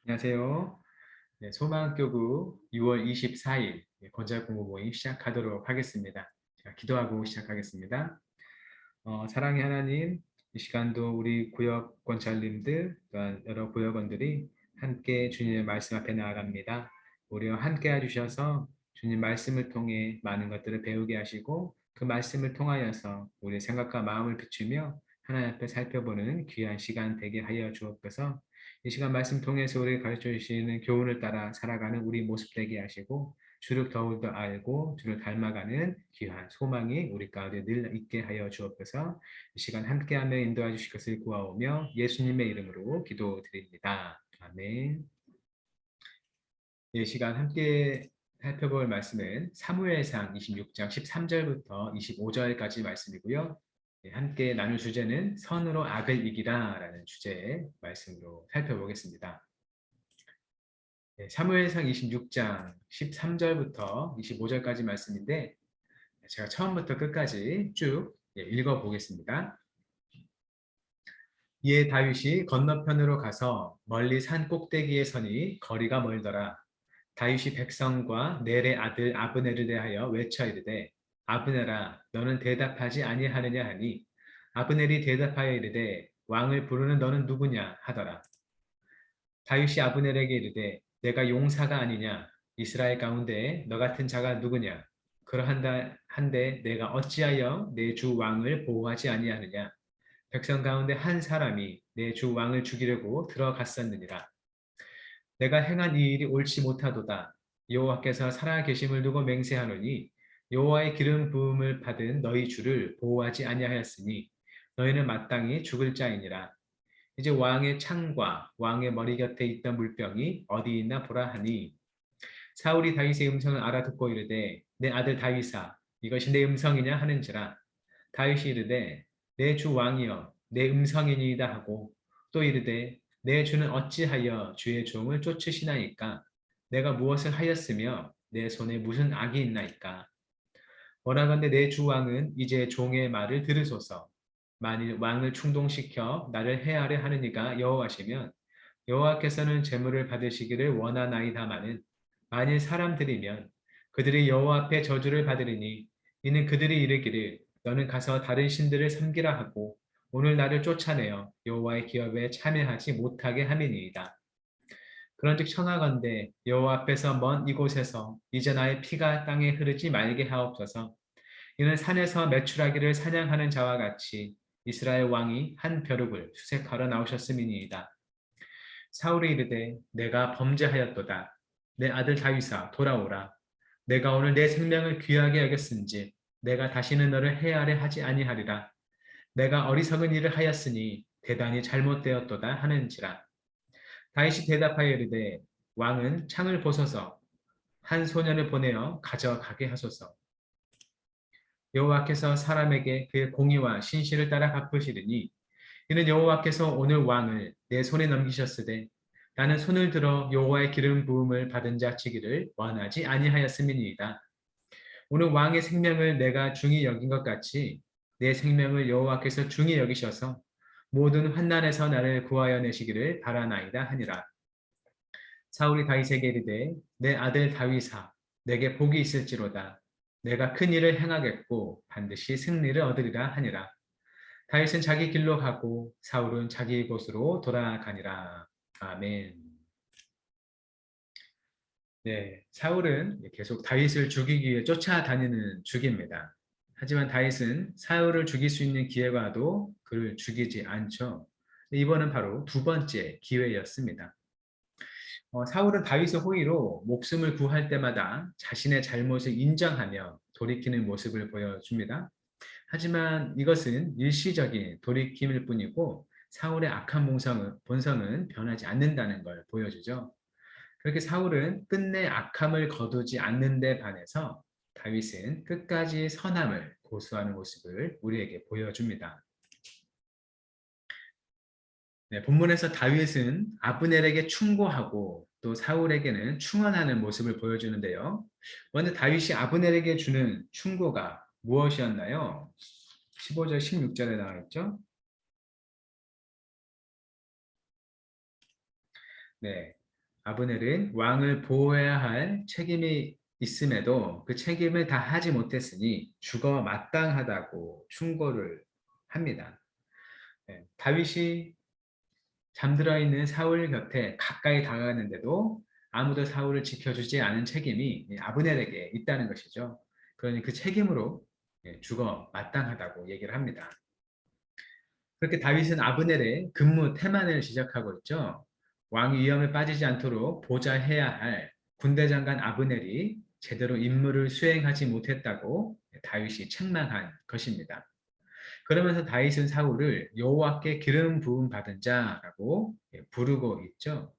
안녕하세요. 네, 소망교구 6월 24일 건설 공부 모임 시작하도록 하겠습니다. 자, 기도하고 시작하겠습니다. 사랑의 하나님, 이 시간도 우리 구역 권찰님들, 또한 여러 구역원들이 함께 주님의 말씀 앞에 나아갑니다. 우리와 함께 해주셔서 주님 말씀을 통해 많은 것들을 배우게 하시고 그 말씀을 통하여서 우리의 생각과 마음을 비추며 하나님 앞에 살펴보는 귀한 시간 되게 하여 주옵소서. 이 시간 말씀 통해서 우리 가르쳐 주시는 교훈을 따라 살아가는 우리 모습 되게 하시고 주를 더욱더 알고 주를 닮아가는 귀한 소망이 우리 가운데 늘 있게 하여 주옵소서. 이 시간 함께하며 인도해 주실 것을 구하오며 예수님의 이름으로 기도드립니다. 아멘. 이 시간 함께 살펴볼 말씀은 사무엘상 26장 13절부터 25절까지 말씀이고요. 함께 나눌 주제는 선으로 악을 이기라 라는 주제의 말씀으로 살펴보겠습니다. 사무엘상 26장 13절부터 25절까지 말씀인데 제가 처음부터 끝까지 쭉 읽어보겠습니다. 이에 다윗이 건너편으로 가서 멀리 산 꼭대기에 서니 거리가 멀더라. 다윗이 백성과 넬의 아들 아브넬을 대하여 외쳐 이르되 아브넬아 너는 대답하지 아니하느냐 하니 아브넬이 대답하여 이르되 왕을 부르는 너는 누구냐 하더라. 다윗이 아브넬에게 이르되 내가 용사가 아니냐 이스라엘 가운데 너 같은 자가 누구냐 그러한다 한데 내가 어찌하여 내 주 왕을 보호하지 아니하느냐 백성 가운데 한 사람이 내 주 왕을 죽이려고 들어갔었느니라. 내가 행한 이 일이 옳지 못하도다. 여호와께서 살아계심을 두고 맹세하노니 여호와의 기름 부음을 받은 너희 주를 보호하지 아니하였으니 너희는 마땅히 죽을 자이니라. 이제 왕의 창과 왕의 머리 곁에 있던 물병이 어디 있나 보라 하니 사울이 다윗의 음성을 알아듣고 이르되 내 아들 다윗아 이것이 내 음성이냐 하는지라. 다윗이 이르되 내 주 왕이여 내 음성이니이다 하고 또 이르되 내 주는 어찌하여 주의 종을 쫓으시나이까 내가 무엇을 하였으며 내 손에 무슨 악이 있나이까 원하건대 내 주 왕은 이제 종의 말을 들으소서. 만일 왕을 충동시켜 나를 해하려 하는 이가 여호와시면 여호와께서는 제물을 받으시기를 원하나이다마는 만일 사람들이면 그들이 여호와 앞에 저주를 받으리니 이는 그들이 이르기를 너는 가서 다른 신들을 섬기라 하고 오늘 나를 쫓아내어 여호와의 기업에 참여하지 못하게 함이니이다. 그런즉 청하건대 여호와 앞에서 먼 이곳에서 이제 나의 피가 땅에 흐르지 말게 하옵소서. 이는 산에서 메추라기를 사냥하는 자와 같이 이스라엘 왕이 한 벼룩을 수색하러 나오셨음이니이다. 사울이 이르되 내가 범죄하였도다. 내 아들 다윗아 돌아오라. 내가 오늘 내 생명을 귀하게 여겼은지 내가 다시는 너를 해하려 하지 아니하리라. 내가 어리석은 일을 하였으니 대단히 잘못되었도다 하는지라. 다윗이 대답하여 이르되 왕은 창을 보소서 한 소년을 보내어 가져가게 하소서. 여호와께서 사람에게 그의 공의와 신실을 따라 갚으시리니 이는 여호와께서 오늘 왕을 내 손에 넘기셨으되 나는 손을 들어 여호와의 기름 부음을 받은 자 치기를 원하지 아니하였음이니이다. 오늘 왕의 생명을 내가 중히 여긴 것 같이 내 생명을 여호와께서 중히 여기셔서 모든 환난에서 나를 구하여 내시기를 바라나이다 하니라. 사울이 다윗에게 이르되 내 아들 다윗아 내게 복이 있을지로다. 내가 큰 일을 행하겠고 반드시 승리를 얻으리라 하니라. 다윗은 자기 길로 가고 사울은 자기 곳으로 돌아가니라. 아멘. 네, 사울은 계속 다윗을 죽이기 위해 쫓아다니는 중입니다. 하지만 다윗은 사울을 죽일 수 있는 기회가 와도 그를 죽이지 않죠. 이번은 바로 두 번째 기회였습니다. 사울은 다윗의 호의로 목숨을 구할 때마다 자신의 잘못을 인정하며 돌이키는 모습을 보여줍니다. 하지만 이것은 일시적인 돌이킴일 뿐이고 사울의 악한 본성은 변하지 않는다는 걸 보여주죠. 그렇게 사울은 끝내 악함을 거두지 않는 데 반해서 다윗은 끝까지 선함을 고수하는 모습을 우리에게 보여줍니다. 네, 본문에서 다윗은 아브넬에게 충고하고 또 사울에게는 충언하는 모습을 보여주는데요. 먼저 다윗이 아브넬에게 주는 충고가 무엇이었나요? 15절, 16절에 나와 있죠. 네. 아브넬은 왕을 보호해야 할 책임이 있음에도 그 책임을 다 하지 못했으니 죽어 마땅하다고 충고를 합니다. 다윗이 잠들어 있는 사울 곁에 가까이 다가갔는데도 아무도 사울을 지켜주지 않은 책임이 아브넬에게 있다는 것이죠. 그러니 그 책임으로 죽어 마땅하다고 얘기를 합니다. 그렇게 다윗은 아브넬의 근무 태만을 지적하고 있죠. 왕이 위험에 빠지지 않도록 보좌해야 할 군대 장관 아브넬이 제대로 임무를 수행하지 못했다고 다윗이 책망한 것입니다. 그러면서 다윗은 사울을 여호와께 기름 부음 받은 자라고 부르고 있죠.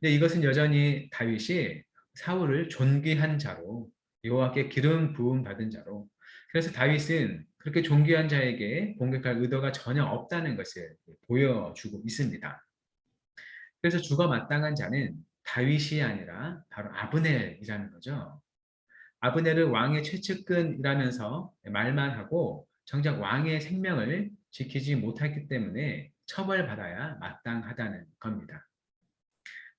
근데 이것은 여전히 다윗이 사울을 존귀한 자로, 여호와께 기름 부음 받은 자로, 그래서 다윗은 그렇게 존귀한 자에게 공격할 의도가 전혀 없다는 것을 보여주고 있습니다. 그래서 죽어 마땅한 자는 다윗이 아니라 바로 아브넬이라는 거죠. 아브넬은 왕의 최측근이라면서 말만 하고 정작 왕의 생명을 지키지 못했기 때문에 처벌받아야 마땅하다는 겁니다.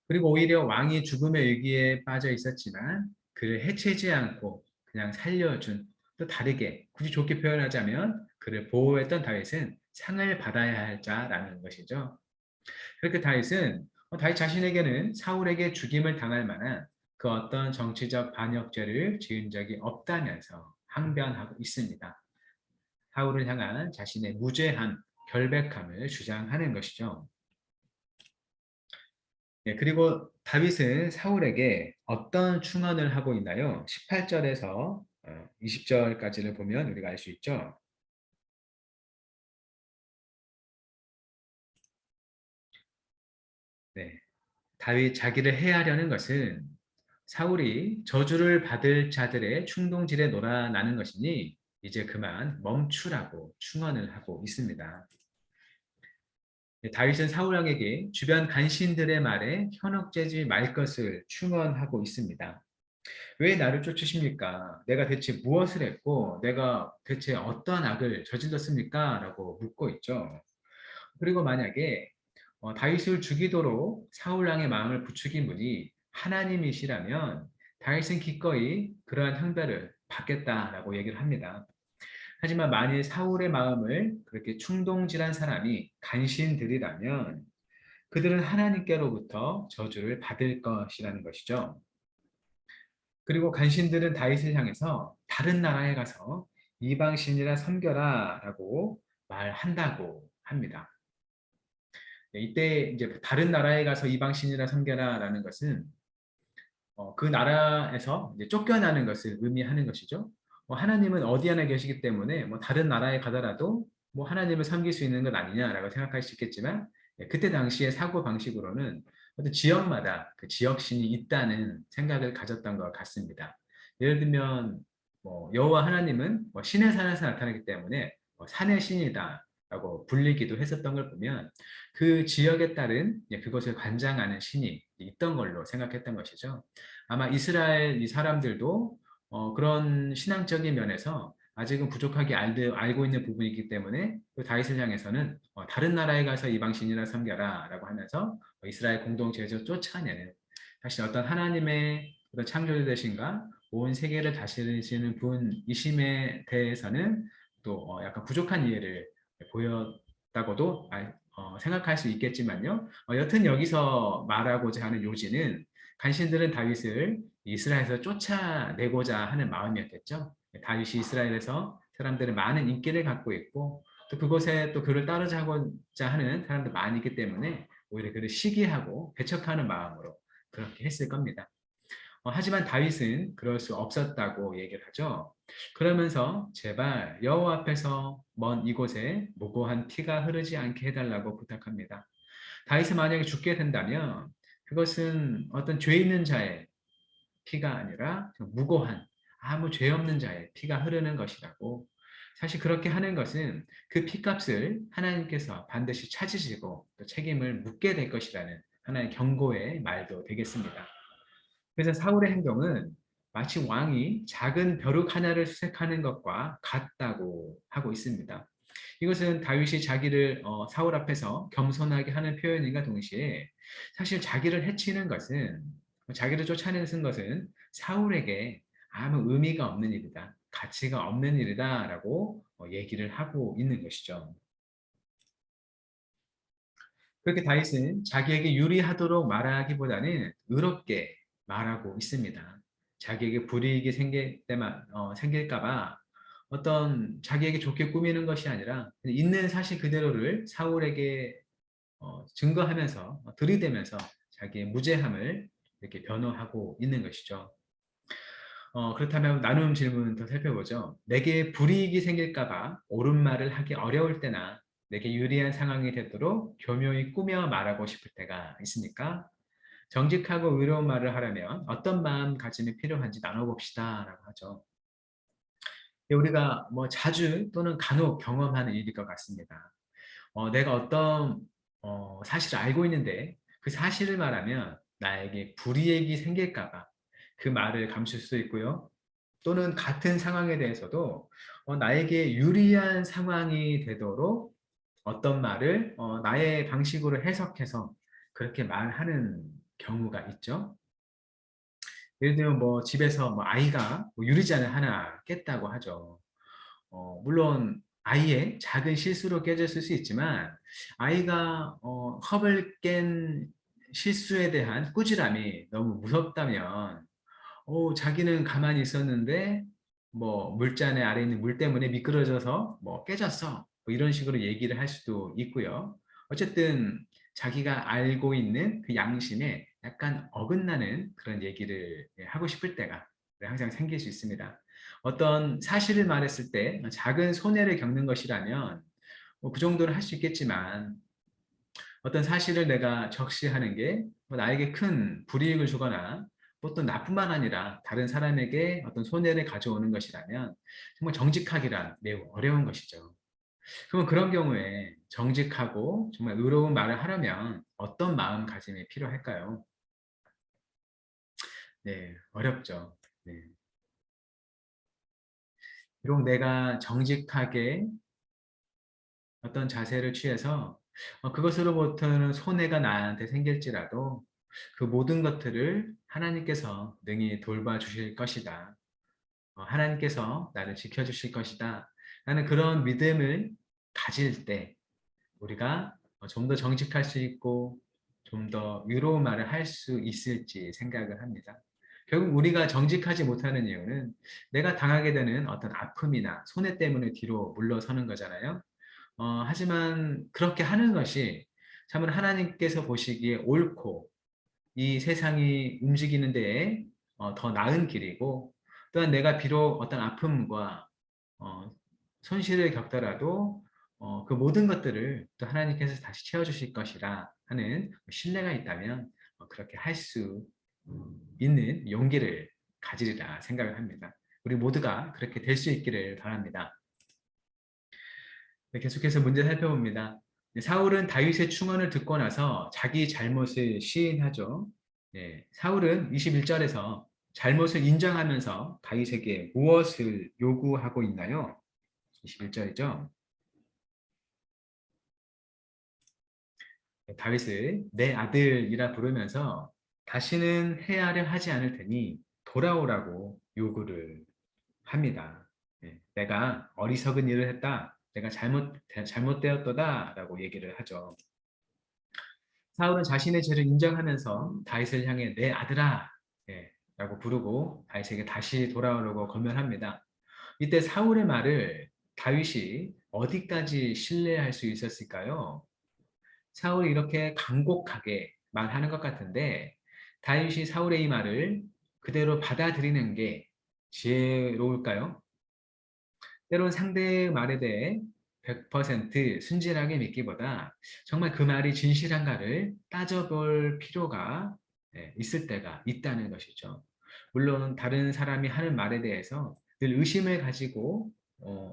그리고 오히려 왕이 죽음의 위기에 빠져 있었지만 그를 해치지 않고 그냥 살려준, 또 다르게 굳이 좋게 표현하자면 그를 보호했던 다윗은 상을 받아야 할 자라는 것이죠. 그렇게 다윗은 다윗 자신에게는 사울에게 죽임을 당할 만한 그 어떤 정치적 반역죄를 지은 적이 없다면서 항변하고 있습니다. 사울을 향한 자신의 무죄한 결백함을 주장하는 것이죠. 그리고 다윗은 사울에게 어떤 충언을 하고 있나요? 18절에서 20절까지를 보면 우리가 알 수 있죠. 네. 다윗 자기를 해하려는 것은 사울이 저주를 받을 자들의 충동질에 놀아나는 것이니 이제 그만 멈추라고 충언을 하고 있습니다. 다윗은 사울 왕에게 주변 간신들의 말에 현혹되지 말 것을 충언하고 있습니다. 왜 나를 쫓으십니까? 내가 대체 무엇을 했고 내가 대체 어떠한 악을 저질렀습니까? 라고 묻고 있죠. 그리고 만약에 다윗을 죽이도록 사울 왕의 마음을 부추긴 분이 하나님이시라면 다윗은 기꺼이 그러한 형벌을 받겠다라고 얘기를 합니다. 하지만 만일 사울의 마음을 그렇게 충동질한 사람이 간신들이라면 그들은 하나님께로부터 저주를 받을 것이라는 것이죠. 그리고 간신들은 다윗을 향해서 다른 나라에 가서 이방신이라 섬겨라 라고 말한다고 합니다. 이때 이제 다른 나라에 가서 이방신이라 섬겨라 라는 것은 그 나라에서 이제 쫓겨나는 것을 의미하는 것이죠. 하나님은 어디 하나 계시기 때문에 뭐 다른 나라에 가더라도 뭐 하나님을 섬길 수 있는 것 아니냐라고 생각할 수 있겠지만 그때 당시의 사고 방식으로는 어떤 지역마다 그 지역신이 있다는 생각을 가졌던 것 같습니다. 예를 들면 뭐 여호와 하나님은 뭐 신의 산에서 나타나기 때문에 산의 신이다라고 불리기도 했었던 걸 보면 그 지역에 따른 그것을 관장하는 신이 있던 걸로 생각했던 것이죠. 아마 이스라엘 이 사람들도 그런 신앙적인 면에서 아직은 부족하게 알고 있는 부분이기 때문에 그 다윗을 향해서는 다른 나라에 가서 이방신이나 섬겨라 라고 하면서 이스라엘 공동체에서 쫓아내는, 사실 어떤 하나님의 어떤 창조주 되신가 온 세계를 다스리시는 분이심에 대해서는 또 약간 부족한 이해를 보였다고도 생각할 수 있겠지만요. 여튼 여기서 말하고자 하는 요지는 간신들은 다윗을 이스라엘에서 쫓아내고자 하는 마음이었겠죠. 다윗이 이스라엘에서 사람들은 많은 인기를 갖고 있고 또 그곳에 또 그를 따르자고자 하는 사람들 많이 있기 때문에 오히려 그를 시기하고 배척하는 마음으로 그렇게 했을 겁니다. 하지만 다윗은 그럴 수 없었다고 얘기를 하죠. 그러면서 제발 여호와 앞에서 먼 이곳에 무고한 피가 흐르지 않게 해달라고 부탁합니다. 다윗이 만약에 죽게 된다면 그것은 어떤 죄 있는 자의 피가 아니라 무고한 아무 죄 없는 자의 피가 흐르는 것이라고, 사실 그렇게 하는 것은 그 피값을 하나님께서 반드시 찾으시고 또 책임을 묻게 될 것이라는 하나의 경고의 말도 되겠습니다. 그래서 사울의 행동은 마치 왕이 작은 벼룩 하나를 수색하는 것과 같다고 하고 있습니다. 이것은 다윗이 자기를 사울 앞에서 겸손하게 하는 표현인가 동시에 사실 자기를 해치는 것은 자기를 쫓아내는 것은 사울에게 아무 의미가 없는 일이다. 가치가 없는 일이다라고 얘기를 하고 있는 것이죠. 그렇게 다윗은 자기에게 유리하도록 말하기보다는 의롭게 말하고 있습니다. 자기에게 불이익이 생길까 봐 어떤 자기에게 좋게 꾸미는 것이 아니라 있는 사실 그대로를 사울에게 증거하면서 들이대면서 자기의 무죄함을 이렇게 변호하고 있는 것이죠. 그렇다면 나눔 질문 더 살펴보죠. 내게 불이익이 생길까 봐 옳은 말을 하기 어려울 때나 내게 유리한 상황이 되도록 교묘히 꾸며 말하고 싶을 때가 있습니까? 정직하고 의로운 말을 하려면 어떤 마음가짐이 필요한지 나눠봅시다라고 하죠. 우리가 뭐 자주 또는 간혹 경험하는 일일 것 같습니다. 내가 어떤 사실을 알고 있는데 그 사실을 말하면 나에게 불이익이 생길까 봐 그 말을 감출 수 있고요. 또는 같은 상황에 대해서도 나에게 유리한 상황이 되도록 어떤 말을 나의 방식으로 해석해서 그렇게 말하는 경우가 있죠. 예를 들면 뭐 집에서 뭐 아이가 뭐 유리잔을 하나 깼다고 하죠. 물론 아이의 작은 실수로 깨졌을 수 있지만 아이가 컵을 깬 실수에 대한 꾸지람이 너무 무섭다면 자기는 가만히 있었는데 뭐 물잔에 아래 있는 물 때문에 미끄러져서 뭐 깨졌어. 뭐 이런 식으로 얘기를 할 수도 있고요. 어쨌든 자기가 알고 있는 그 양심에 약간 어긋나는 그런 얘기를 하고 싶을 때가 항상 생길 수 있습니다. 어떤 사실을 말했을 때 작은 손해를 겪는 것이라면 뭐그 정도는 할 수 있겠지만 어떤 사실을 내가 적시하는 게뭐 나에게 큰 불이익을 주거나 또 나뿐만 아니라 다른 사람에게 어떤 손해를 가져오는 것이라면 정말 정직하기란 매우 어려운 것이죠. 그러면 그런 경우에 정직하고 정말 의로운 말을 하려면 어떤 마음가짐이 필요할까요? 네, 어렵죠. 네. 비록 내가 정직하게 어떤 자세를 취해서 그것으로부터는 손해가 나한테 생길지라도 그 모든 것들을 하나님께서 능히 돌봐주실 것이다. 하나님께서 나를 지켜주실 것이다. 라는 그런 믿음을 가질 때 우리가 좀 더 정직할 수 있고 좀 더 유로운 말을 할 수 있을지 생각을 합니다. 결국 우리가 정직하지 못하는 이유는 내가 당하게 되는 어떤 아픔이나 손해 때문에 뒤로 물러서는 거잖아요. 하지만 그렇게 하는 것이 참으로 하나님께서 보시기에 옳고 이 세상이 움직이는 데에 더 나은 길이고 또한 내가 비록 어떤 아픔과 어, 손실을 겪더라도 그 모든 것들을 또 하나님께서 다시 채워주실 것이라 하는 신뢰가 있다면 그렇게 할 수 있는 용기를 가지리라 생각을 합니다. 우리 모두가 그렇게 될 수 있기를 바랍니다. 네, 계속해서 문제 살펴봅니다. 네, 사울은 다윗의 충언을 듣고 나서 자기 잘못을 시인하죠. 네, 사울은 21절에서 잘못을 인정하면서 다윗에게 무엇을 요구하고 있나요? 21절이죠. 다윗을 내 아들이라 부르면서 다시는 해하려 하지 않을 테니 돌아오라고 요구를 합니다. 내가 어리석은 일을 했다. 내가 잘못되었도다. 라고 얘기를 하죠. 사울은 자신의 죄를 인정하면서 다윗을 향해 내 아들아 라고 부르고 다윗에게 다시 돌아오려고 권면합니다. 이때 사울의 말을 다윗이 어디까지 신뢰할 수 있었을까요? 사울이 이렇게 간곡하게 말하는 것 같은데 다윗이 사울의 이 말을 그대로 받아들이는 게 지혜로울까요? 때론 상대의 말에 대해 100% 순진하게 믿기보다 정말 그 말이 진실한가를 따져볼 필요가 있을 때가 있다는 것이죠. 물론 다른 사람이 하는 말에 대해서 늘 의심을 가지고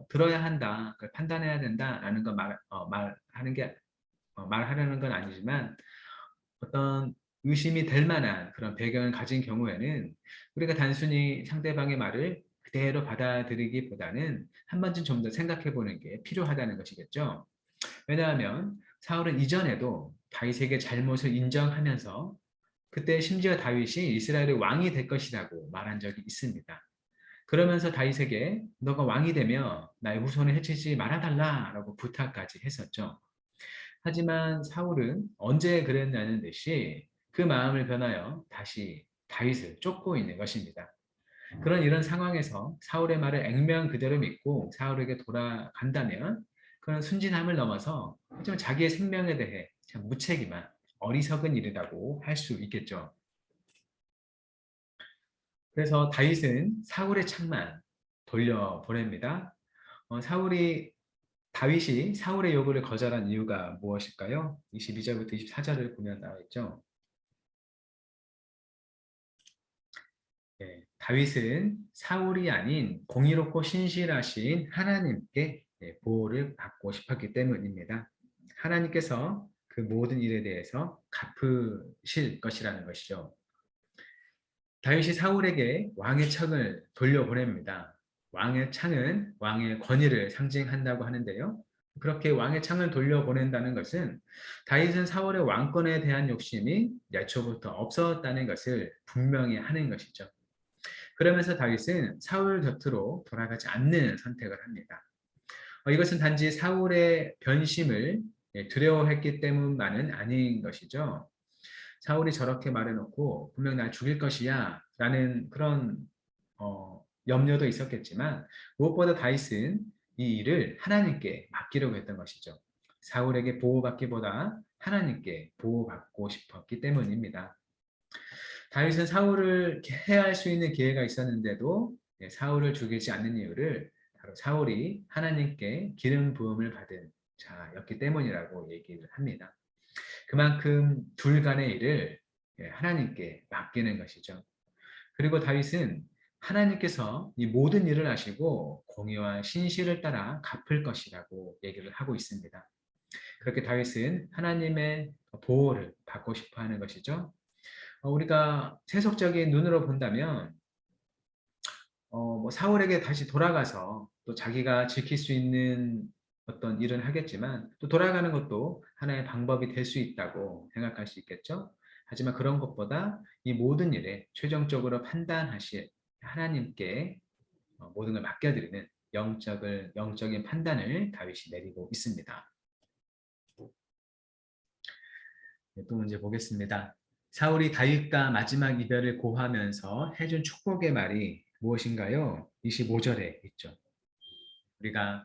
들어야 한다, 그걸 판단해야 된다라는 거 말하는 게 말하려는 건 아니지만 어떤 의심이 될 만한 그런 배경을 가진 경우에는 우리가 단순히 상대방의 말을 그대로 받아들이기보다는 한 번쯤 좀 더 생각해 보는 게 필요하다는 것이겠죠. 왜냐하면 사울은 이전에도 다윗에게 잘못을 인정하면서 그때 심지어 다윗이 이스라엘의 왕이 될 것이라고 말한 적이 있습니다. 그러면서 다윗에게 너가 왕이 되면 나의 후손을 해치지 말아달라라고 부탁까지 했었죠. 하지만 사울은 언제 그랬냐는 듯이 그 마음을 변하여 다시 다윗을 쫓고 있는 것입니다. 그런 이런 상황에서 사울의 말을 액면 그대로 믿고 사울에게 돌아간다면 그런 순진함을 넘어서 좀 자기의 생명에 대해 참 무책임한 어리석은 일이라고 할 수 있겠죠. 그래서 다윗은 사울의 창만 돌려보냅니다. 다윗이 사울의 요구를 거절한 이유가 무엇일까요? 22절부터 24절을 보면 나와 있죠. 다윗은 사울이 아닌 공의롭고 신실하신 하나님께 보호를 받고 싶었기 때문입니다. 하나님께서 그 모든 일에 대해서 갚으실 것이라는 것이죠. 다윗이 사울에게 왕의 창을 돌려보냅니다. 왕의 창은 왕의 권위를 상징한다고 하는데요. 그렇게 왕의 창을 돌려보낸다는 것은 다윗은 사울의 왕권에 대한 욕심이 애초부터 없었다는 것을 분명히 하는 것이죠. 그러면서 다윗은 사울 곁으로 돌아가지 않는 선택을 합니다. 이것은 단지 사울의 변심을 두려워했기 때문만은 아닌 것이죠. 사울이 저렇게 말해놓고 분명 날 죽일 것이야 라는 그런 염려도 있었겠지만 무엇보다 다윗은 이 일을 하나님께 맡기려고 했던 것이죠. 사울에게 보호받기보다 하나님께 보호받고 싶었기 때문입니다. 다윗은 사울을 해할 수 있는 기회가 있었는데도 사울을 죽이지 않는 이유를 바로 사울이 하나님께 기름 부음을 받은 자였기 때문이라고 얘기를 합니다. 그만큼 둘 간의 일을 하나님께 맡기는 것이죠. 그리고 다윗은 하나님께서 이 모든 일을 하시고 공의와 신실을 따라 갚을 것이라고 얘기를 하고 있습니다. 그렇게 다윗은 하나님의 보호를 받고 싶어 하는 것이죠. 우리가 세속적인 눈으로 본다면 뭐 사울에게 다시 돌아가서 또 자기가 지킬 수 있는 어떤 일은 하겠지만 또 돌아가는 것도 하나의 방법이 될 수 있다고 생각할 수 있겠죠. 하지만 그런 것보다 이 모든 일에 최종적으로 판단하실 하나님께 모든 걸 맡겨드리는 영적인 판단을 다윗이 내리고 있습니다. 또 문제 보겠습니다. 사울이 다윗과 마지막 이별을 고하면서 해준 축복의 말이 무엇인가요? 25절에 있죠. 우리가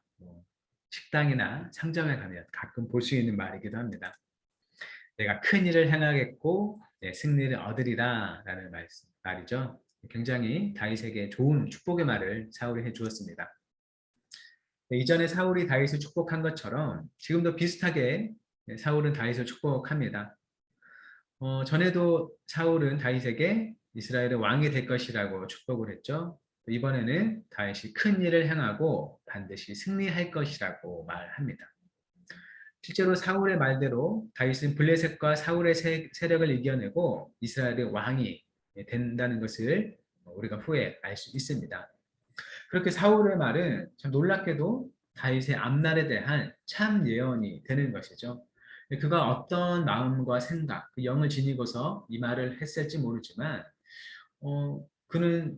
식당이나 상점에 가면 가끔 볼 수 있는 말이기도 합니다. 내가 큰 일을 행하겠고 승리를 얻으리라 라는 말이죠. 굉장히 다윗에게 좋은 축복의 말을 사울이 해주었습니다. 이전에 사울이 다윗을 축복한 것처럼 지금도 비슷하게 사울은 다윗을 축복합니다. 전에도 사울은 다윗에게 이스라엘의 왕이 될 것이라고 축복을 했죠. 이번에는 다윗이 큰 일을 행하고 반드시 승리할 것이라고 말합니다. 실제로 사울의 말대로 다윗은 블레셋과 사울의 세력을 이겨내고 이스라엘의 왕이 된다는 것을 우리가 후에 알 수 있습니다. 그렇게 사울의 말은 참 놀랍게도 다윗의 앞날에 대한 참 예언이 되는 것이죠. 그가 어떤 마음과 생각, 그 영을 지니고서 이 말을 했을지 모르지만 그는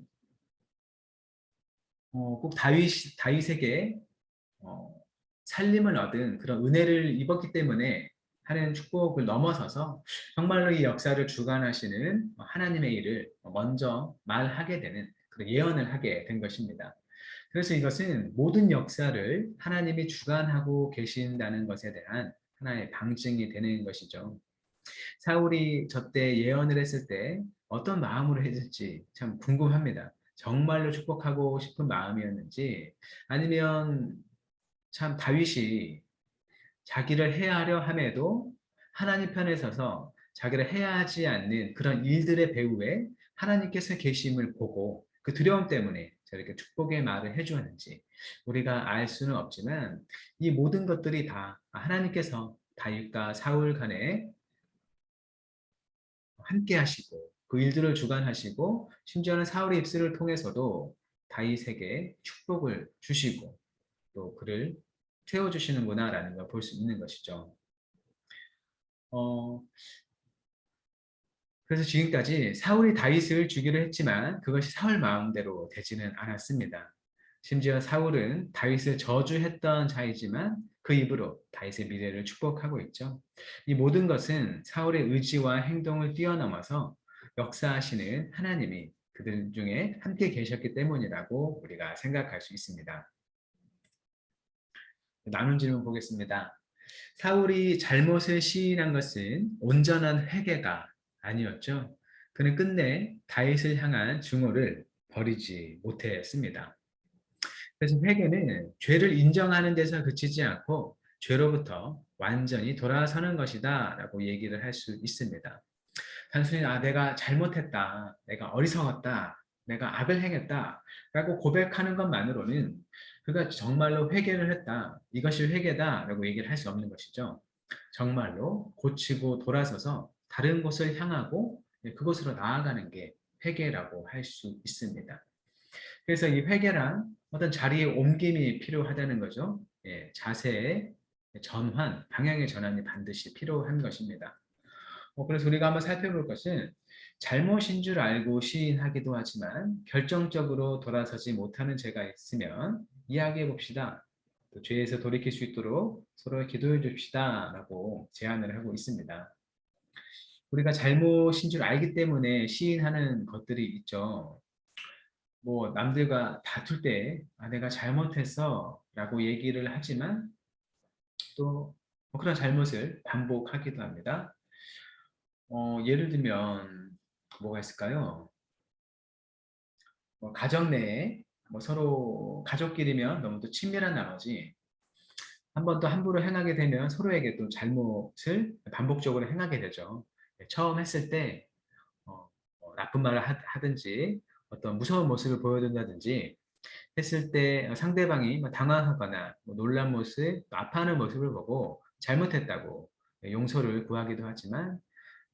꼭 다윗에게 어, 살림을 얻은 그런 은혜를 입었기 때문에 하는 축복을 넘어서서 정말로 이 역사를 주관하시는 하나님의 일을 먼저 말하게 되는 그런 예언을 하게 된 것입니다. 그래서 이것은 모든 역사를 하나님이 주관하고 계신다는 것에 대한 하나의 방증이 되는 것이죠. 사울이 저때 예언을 했을 때 어떤 마음으로 했을지 참 궁금합니다. 정말로 축복하고 싶은 마음이었는지 아니면 참 다윗이 자기를 해하려 함에도 하나님 편에 서서 자기를 해하지 않는 그런 일들의 배후에 하나님께서 계심을 보고 그 두려움 때문에 저렇게 축복의 말을 해주었는지 우리가 알 수는 없지만 이 모든 것들이 다 하나님께서 다윗과 사울 간에 함께 하시고 그 일들을 주관하시고 심지어는 사울의 입술을 통해서도 다윗에게 축복을 주시고 또 그를 세워주시는구나라는 걸 볼 수 있는 것이죠. 어, 그래서 지금까지 사울이 다윗을 주기로 했지만 그것이 사울 마음대로 되지는 않았습니다. 심지어 사울은 다윗을 저주했던 자이지만 그 입으로 다윗의 미래를 축복하고 있죠. 이 모든 것은 사울의 의지와 행동을 뛰어넘어서 역사하시는 하나님이 그들 중에 함께 계셨기 때문이라고 우리가 생각할 수 있습니다. 나눈 질문 보겠습니다. 사울이 잘못을 시인한 것은 온전한 회개가 아니었죠. 그는 끝내 다윗을 향한 증오를 버리지 못했습니다. 그래서 회개는 죄를 인정하는 데서 그치지 않고 죄로부터 완전히 돌아서는 것이다 라고 얘기를 할 수 있습니다. 단순히 내가 잘못했다, 내가 어리석었다, 내가 악을 행했다 라고 고백하는 것만으로는 그가 정말로 회개를 했다, 이것이 회개다 라고 얘기를 할 수 없는 것이죠. 정말로 고치고 돌아서서 다른 곳을 향하고 그곳으로 나아가는 게 회개라고 할 수 있습니다. 그래서 이 회개란 어떤 자리의 옮김이 필요하다는 거죠. 자세의 전환, 방향의 전환이 반드시 필요한 것입니다. 그래서 우리가 한번 살펴볼 것은 잘못인 줄 알고 시인하기도 하지만 결정적으로 돌아서지 못하는 죄가 있으면 이야기해 봅시다. 또 죄에서 돌이킬 수 있도록 서로 기도해 줍시다 라고 제안을 하고 있습니다. 우리가 잘못인 줄 알기 때문에 시인하는 것들이 있죠. 뭐 남들과 다툴 때 내가 잘못했어 라고 얘기를 하지만 또 그런 잘못을 반복하기도 합니다. 예를 들면 뭐가 있을까요? 가정 내에 서로 가족끼리면 너무 또 친밀한 나머지 한 번 더 함부로 행하게 되면 서로에게 또 잘못을 반복적으로 행하게 되죠. 처음 했을 때 나쁜 말을 하든지 어떤 무서운 모습을 보여준다든지 했을 때 상대방이 당황하거나 놀란 모습, 아파하는 모습을 보고 잘못했다고 용서를 구하기도 하지만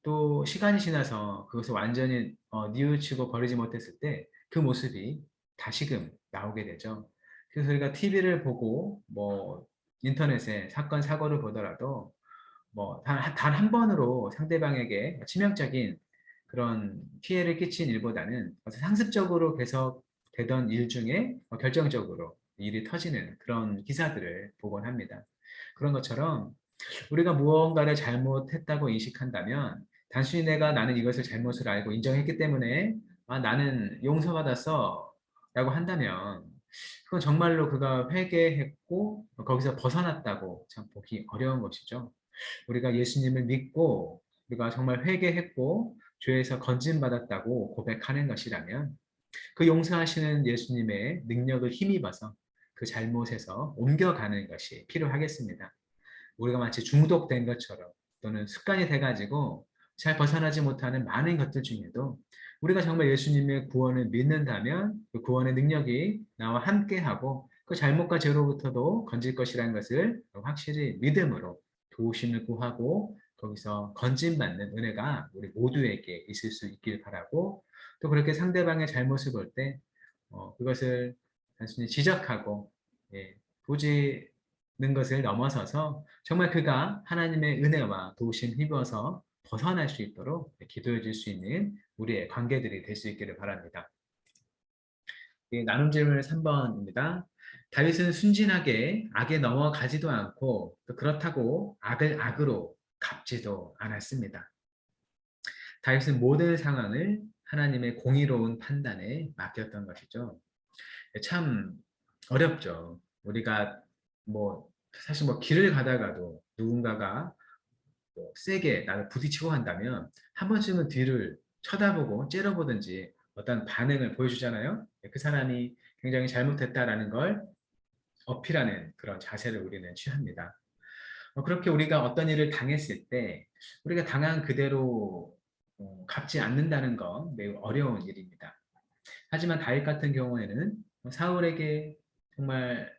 또 시간이 지나서 그것을 완전히 뉘우치고 버리지 못했을 때 그 모습이 다시금 나오게 되죠. 그래서 우리가 TV를 보고 인터넷에 사건 사고를 보더라도 단 한 번으로 상대방에게 치명적인 그런 피해를 끼친 일보다는 상습적으로 계속 되던 일 중에 결정적으로 일이 터지는 그런 기사들을 보곤 합니다. 그런 것처럼 우리가 무언가를 잘못했다고 인식한다면 단순히 나는 이것을 잘못을 알고 인정했기 때문에 나는 용서받았어 라고 한다면 그건 정말로 그가 회개했고 거기서 벗어났다고 참 보기 어려운 것이죠. 우리가 예수님을 믿고 우리가 정말 회개했고 죄에서 건진받았다고 고백하는 것이라면 그 용서하시는 예수님의 능력을 힘입어서 그 잘못에서 옮겨가는 것이 필요하겠습니다. 우리가 마치 중독된 것처럼 또는 습관이 돼가지고 잘 벗어나지 못하는 많은 것들 중에도 우리가 정말 예수님의 구원을 믿는다면 그 구원의 능력이 나와 함께하고 그 잘못과 죄로부터도 건질 것이라는 것을 확실히 믿음으로 도우심을 구하고 거기서 건진받는 은혜가 우리 모두에게 있을 수 있길 바라고 또 그렇게 상대방의 잘못을 볼 때 그것을 단순히 지적하고 보지는 것을 넘어서서 정말 그가 하나님의 은혜와 도우심 힘입어서 벗어날 수 있도록 기도해 줄 수 있는 우리의 관계들이 될 수 있기를 바랍니다. 나눔 질문 3번입니다. 다윗은 순진하게 악에 넘어가지도 않고 또 그렇다고 악을 악으로 갚지도 않았습니다. 다윗은 모든 상황을 하나님의 공의로운 판단에 맡겼던 것이죠. 참 어렵죠. 우리가 사실 길을 가다가도 누군가가 세게 나를 부딪히고 한다면 한 번쯤은 뒤를 쳐다보고 째려보든지 어떤 반응을 보여주잖아요. 그 사람이 굉장히 잘못했다라는 걸 어필하는 그런 자세를 우리는 취합니다. 그렇게 우리가 어떤 일을 당했을 때 우리가 당한 그대로 갚지 않는다는 건 매우 어려운 일입니다. 하지만 다윗 같은 경우에는 사울에게 정말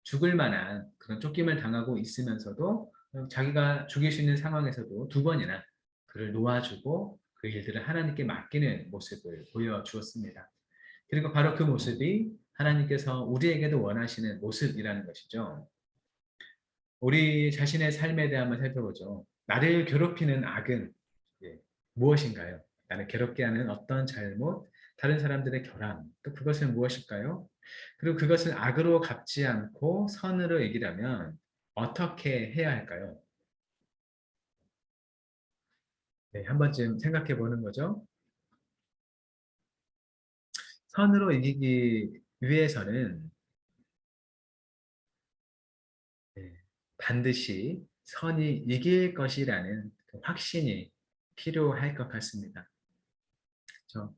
죽을 만한 그런 쫓김을 당하고 있으면서도 자기가 죽일 수 있는 상황에서도 두 번이나 그를 놓아주고 그 일들을 하나님께 맡기는 모습을 보여주었습니다. 그리고 바로 그 모습이 하나님께서 우리에게도 원하시는 모습이라는 것이죠. 우리 자신의 삶에 대해 한번 살펴보죠. 나를 괴롭히는 악은 예, 무엇인가요? 나를 괴롭게 하는 어떤 잘못, 다른 사람들의 결함, 또 그것은 무엇일까요? 그리고 그것을 악으로 갚지 않고 선으로 이기려면 어떻게 해야 할까요? 네, 한 번쯤 생각해 보는 거죠. 선으로 이기기 위해서는 네, 반드시 선이 이길 것이라는 그 확신이 필요할 것 같습니다. 그렇죠?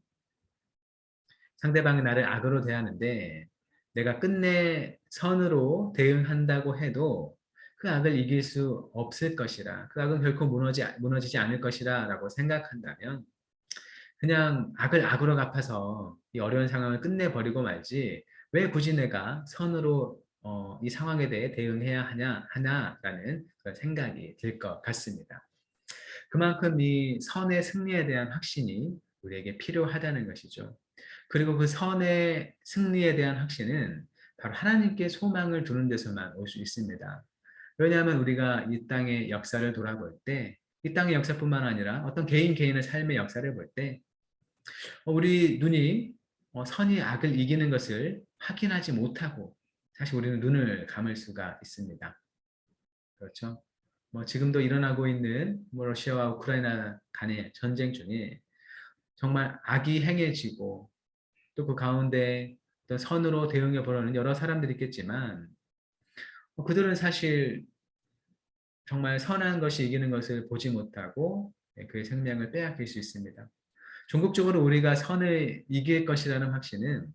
상대방이 나를 악으로 대하는데 내가 끝내 선으로 대응한다고 해도 그 악을 이길 수 없을 것이라, 그 악은 결코 무너지지 않을 것이라 라고 생각한다면 그냥 악을 악으로 갚아서 이 어려운 상황을 끝내버리고 말지 왜 굳이 내가 선으로 이 상황에 대해 대응해야 하나라는 그런 생각이 들 것 같습니다. 그만큼 이 선의 승리에 대한 확신이 우리에게 필요하다는 것이죠. 그리고 그 선의 승리에 대한 확신은 바로 하나님께 소망을 두는 데서만 올 수 있습니다. 왜냐하면 우리가 이 땅의 역사를 돌아볼 때, 이 땅의 역사뿐만 아니라 어떤 개인의 삶의 역사를 볼 때, 우리 눈이 선이 악을 이기는 것을 확인하지 못하고, 사실 우리는 눈을 감을 수가 있습니다. 그렇죠? 뭐 지금도 일어나고 있는 뭐 러시아와 우크라이나 간의 전쟁 중에 정말 악이 행해지고 또 그 가운데 어떤 선으로 대응해 보려는 여러 사람들이 있겠지만 그들은 사실 정말 선한 것이 이기는 것을 보지 못하고 그의 생명을 빼앗길 수 있습니다. 종국적으로 우리가 선을 이길 것이라는 확신은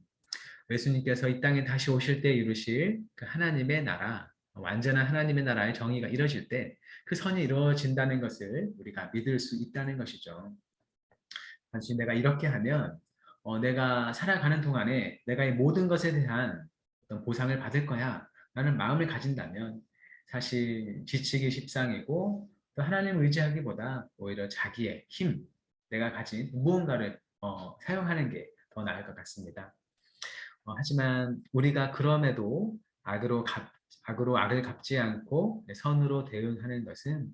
예수님께서 이 땅에 다시 오실 때 이루실 그 하나님의 나라, 완전한 하나님의 나라의 정의가 이루어질 때 그 선이 이루어진다는 것을 우리가 믿을 수 있다는 것이죠. 단지 내가 이렇게 하면 내가 살아가는 동안에 내가 이 모든 것에 대한 어떤 보상을 받을 거야 라는 마음을 가진다면 사실 지치기 십상이고 또 하나님을 의지하기보다 오히려 자기의 힘, 내가 가진 무언가를 사용하는 게 더 나을 것 같습니다. 하지만 우리가 그럼에도 악으로 악을 갚지 않고 선으로 대응하는 것은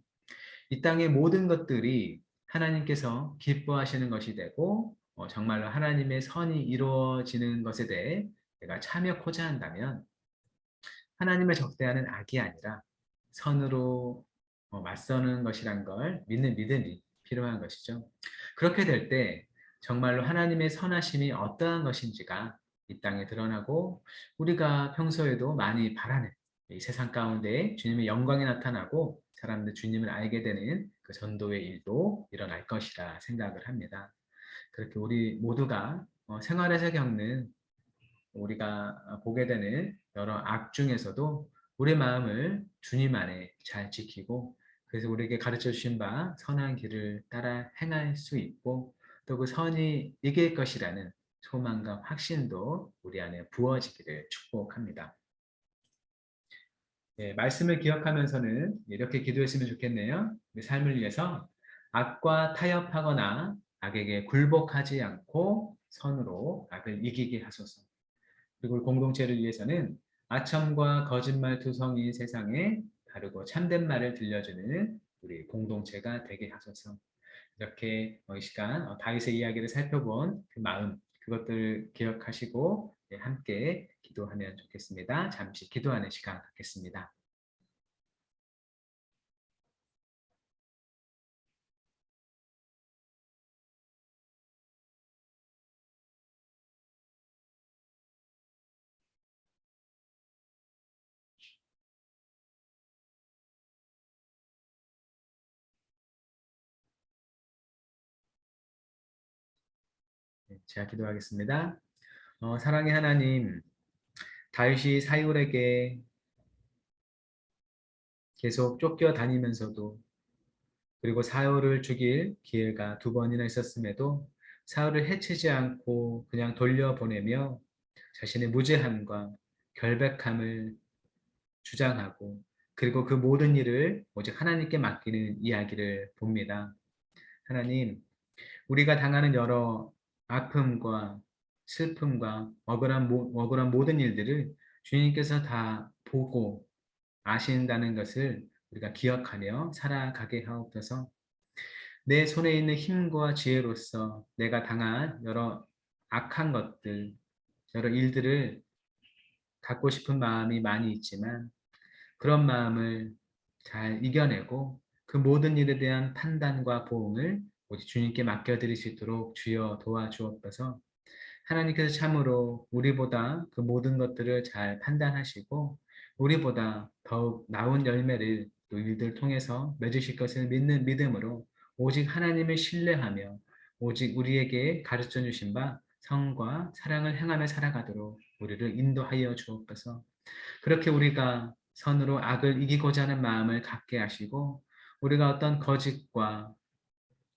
이 땅의 모든 것들이 하나님께서 기뻐하시는 것이 되고 정말로 하나님의 선이 이루어지는 것에 대해 내가 참여코자 한다면 하나님을 적대하는 악이 아니라 선으로 맞서는 것이란 걸 믿는 믿음이 필요한 것이죠. 그렇게 될 때 정말로 하나님의 선하심이 어떠한 것인지가 이 땅에 드러나고 우리가 평소에도 많이 바라는 이 세상 가운데 주님의 영광이 나타나고 사람들 주님을 알게 되는 그 전도의 일도 일어날 것이라 생각을 합니다. 그렇게 우리 모두가 생활에서 겪는 우리가 보게 되는 여러 악 중에서도 우리 마음을 주님 안에 잘 지키고 그래서 우리에게 가르쳐 주신 바 선한 길을 따라 행할 수 있고 또 그 선이 이길 것이라는 소망과 확신도 우리 안에 부어지기를 축복합니다. 예, 말씀을 기억하면서는 이렇게 기도했으면 좋겠네요. 우리 삶을 위해서 악과 타협하거나 악에게 굴복하지 않고 선으로 악을 이기게 하소서. 그리고 공동체를 위해서는 아첨과 거짓말 투성이 세상에 바르고 참된 말을 들려주는 우리 공동체가 되게 하소서. 이렇게 이 시간 다윗의 이야기를 살펴본 그 마음, 그것들 기억하시고 함께 기도하면 좋겠습니다. 잠시 기도하는 시간 갖겠습니다. 네, 제가 기도하겠습니다. 사랑의 하나님, 다윗이 사울에게 계속 쫓겨다니면서도 그리고 사울을 죽일 기회가 두 번이나 있었음에도 사울을 해치지 않고 그냥 돌려보내며 자신의 무죄함과 결백함을 주장하고 그리고 그 모든 일을 오직 하나님께 맡기는 이야기를 봅니다. 하나님, 우리가 당하는 여러 아픔과 슬픔과 억울한 모든 일들을 주님께서 다 보고 아신다는 것을 우리가 기억하며 살아가게 하옵소서. 내 손에 있는 힘과 지혜로서 내가 당한 여러 악한 것들, 여러 일들을 갖고 싶은 마음이 많이 있지만 그런 마음을 잘 이겨내고 그 모든 일에 대한 판단과 보응을 오직 주님께 맡겨드릴 수 있도록 주여 도와주옵소서. 하나님께서 참으로 우리보다 그 모든 것들을 잘 판단하시고 우리보다 더욱 나은 열매를 또 일들 통해서 맺으실 것을 믿는 믿음으로 오직 하나님을 신뢰하며 오직 우리에게 가르쳐 주신 바 성과 사랑을 행하며 살아가도록 우리를 인도하여 주옵소서. 그렇게 우리가 선으로 악을 이기고자 하는 마음을 갖게 하시고 우리가 어떤 거짓과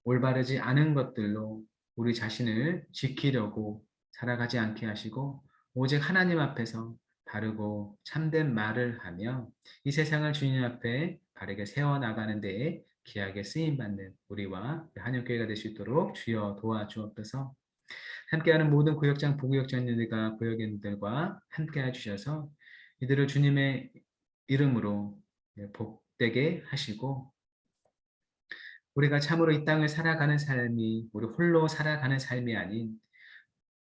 올바르지 않은 것들로 우리 자신을 지키려고 살아가지 않게 하시고 오직 하나님 앞에서 바르고 참된 말을 하며 이 세상을 주님 앞에 바르게 세워나가는 데에 귀하게 쓰임받는 우리와 한영교회가 될 수 있도록 주여 도와주옵소서. 함께하는 모든 구역장, 부구역장님들과 구역인들과 함께 해주셔서 이들을 주님의 이름으로 복되게 하시고 우리가 참으로 이 땅을 살아가는 삶이 우리 홀로 살아가는 삶이 아닌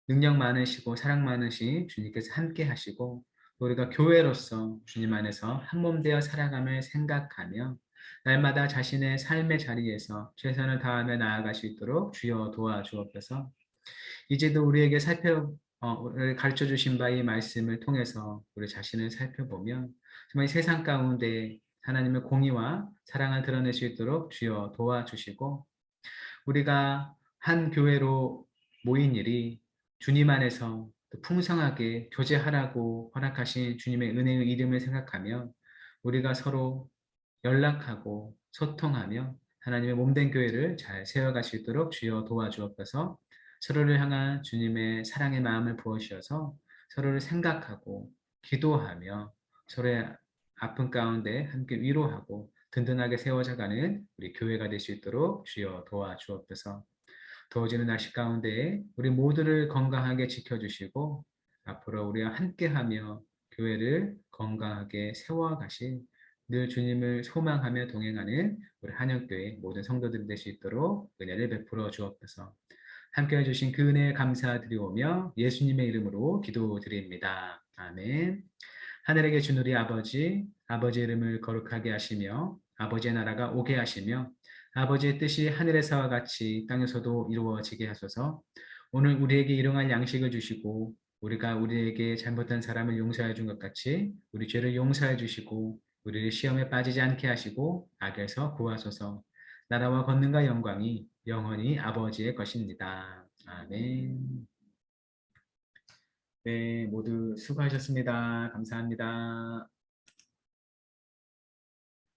능력 많으시고 사랑 많으신 주님께서 함께 하시고 우리가 교회로서 주님 안에서 한 몸 되어 살아감을 생각하며 날마다 자신의 삶의 자리에서 최선을 다하며 나아갈 수 있도록 주여 도와주옵소서. 이제도 우리에게 가르쳐 주신 바의 말씀을 통해서 우리 자신을 살펴보면 정말 이 세상 가운데 하나님의 공의와 사랑을 드러낼 수 있도록 주여 도와주시고 우리가 한 교회로 모인 일이 주님 안에서 풍성하게 교제하라고 허락하신 주님의 은혜의 이름을 생각하며 우리가 서로 연락하고 소통하며 하나님의 몸된 교회를 잘 세워갈 수 있도록 주여 도와주옵소서. 서로를 향한 주님의 사랑의 마음을 부어주셔서 서로를 생각하고 기도하며 서로의 아픔 가운데 함께 위로하고 든든하게 세워져가는 우리 교회가 될 수 있도록 주여 도와주옵소서. 더워지는 날씨 가운데 우리 모두를 건강하게 지켜주시고 앞으로 우리와 함께하며 교회를 건강하게 세워가실 늘 주님을 소망하며 동행하는 우리 한영교회 모든 성도들이 될 수 있도록 은혜를 베풀어 주옵소서. 함께해 주신 그 은혜에 감사드리오며 예수님의 이름으로 기도드립니다. 아멘. 하늘에 계신 우리 아버지, 아버지의 이름을 거룩하게 하시며 아버지의 나라가 오게 하시며 아버지의 뜻이 하늘에서와 같이 땅에서도 이루어지게 하소서. 오늘 우리에게 일용할 양식을 주시고 우리가 우리에게 잘못한 사람을 용서해 준 것 같이 우리 죄를 용서해 주시고 우리를 시험에 빠지지 않게 하시고 악에서 구하소서. 나라와 권능과 영광이 영원히 아버지의 것입니다. 아멘. 네, 모두 수고하셨습니다. 감사합니다.